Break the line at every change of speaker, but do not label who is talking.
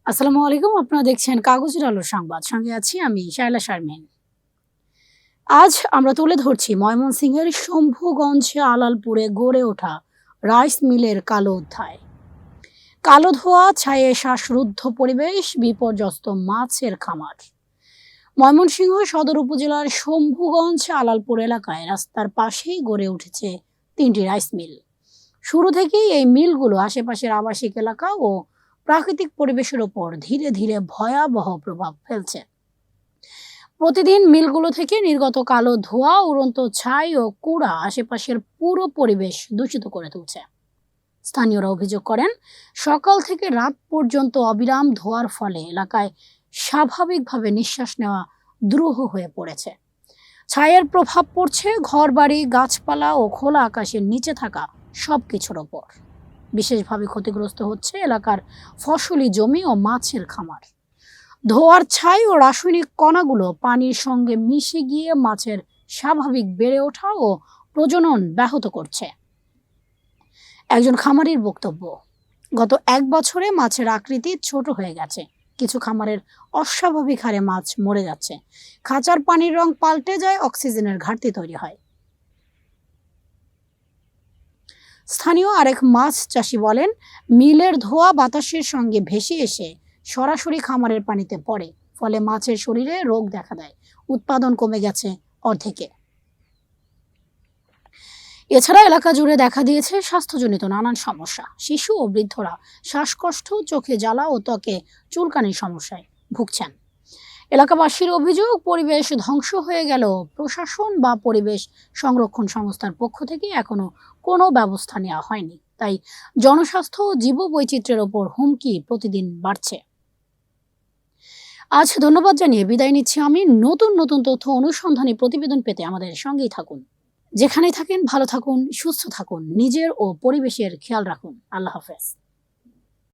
আসসালামু আলাইকুম। আপনারা দেখছেন কাগজের আলো সংবাদ। সঙ্গে আছি আমি শায়লা শারমিন। আজ আমরা তুলে ধরছি ময়মনসিংহের শম্ভুগঞ্জে আলালপুরে গড়ে ওঠা রাইস মিলের কালো অধ্যায়। কালো ধোঁয়া ছায়ে শ্বাসরুদ্ধ পরিবেশ, বিপর্যস্ত মাছের খামার। ময়মনসিংহ সদর উপজেলার শম্ভুগঞ্জ আলালপুর এলাকায় রাস্তার পাশেই গড়ে উঠেছে 3টি রাইস মিল। শুরু থেকেই এই মিলগুলো আশেপাশের আবাসিক এলাকা ও প্রাকৃতিক পরিবেশের ওপর ধীরে ধীরে ভয়াবহ প্রভাব ফেলছে। প্রতিদিন মিলগুলো থেকে নির্গত কালো ধোঁয়া, উড়ন্ত ছাই ও কুড়া আশেপাশের পুরো পরিবেশ দূষিত করে তুলছে। স্থানীয়রা অভিযোগ করেন, সকাল থেকে রাত পর্যন্ত অবিরাম ধোঁয়ার ফলে এলাকায় স্বাভাবিকভাবে নিঃশ্বাস নেওয়া দুরূহ হয়ে পড়েছে। ছায়ের প্রভাব পড়ছে ঘরবাড়ি, গাছপালা ও খোলা আকাশের নিচে থাকা সবকিছুর ওপর। বিশেষভাবে ক্ষতিগ্রস্ত হচ্ছে এলাকার ফসলি জমি ও মাছের খামার। ধোঁয়ার ছাই ও রাসায়নিক কণাগুলো পানির সঙ্গে মিশে গিয়ে মাছের স্বাভাবিক বেড়ে ওঠা ও প্রজনন ব্যাহত করছে। একজন খামারির বক্তব্য, গত 1 বছরে মাছের আকৃতি ছোট হয়ে গেছে। কিছু খামারের অস্বাভাবিক হারে মাছ মরে যাচ্ছে। খাঁচার পানির রং পাল্টে যায়, অক্সিজেনের ঘাটতি তৈরি হয়। স্থানীয় আরেক মাছ চাষি বলেন, মিলের ধোঁয়া বাতাসের সঙ্গে ভেসে এসে সরাসরি খামারের পানিতে পড়ে, ফলে মাছের শরীরে রোগ দেখা দেয়। উৎপাদন কমে গেছে অর্ধেকে। এছাড়া এলাকা জুড়ে দেখা দিয়েছে স্বাস্থ্যজনিত নানান সমস্যা। শিশু ও বৃদ্ধরা শ্বাসকষ্ট, চোখে জ্বালা ও ত্বকে চুলকানির সমস্যায় ভুগছেন। এলাকাবাসীর অভিযোগ, পরিবেশ ধ্বংস হয়ে গেল প্রশাসন বা পরিবেশ সংরক্ষণ সংস্থার পক্ষ থেকে এখনো কোনো ব্যবস্থা নেওয়া হয়নি। তাই জনস্বাস্থ্য ও জীববৈচিত্র্যের ওপর হুমকি প্রতিদিন বাড়ছে। আজ ধন্যবাদ জানিয়ে বিদায় নিচ্ছি আমি। নতুন নতুন তথ্য অনুসন্ধানী প্রতিবেদন পেতে আমাদের সঙ্গেই থাকুন। যেখানে থাকেন ভালো থাকুন, সুস্থ থাকুন, নিজের ও পরিবেশের খেয়াল রাখুন। আল্লাহ হাফেজ।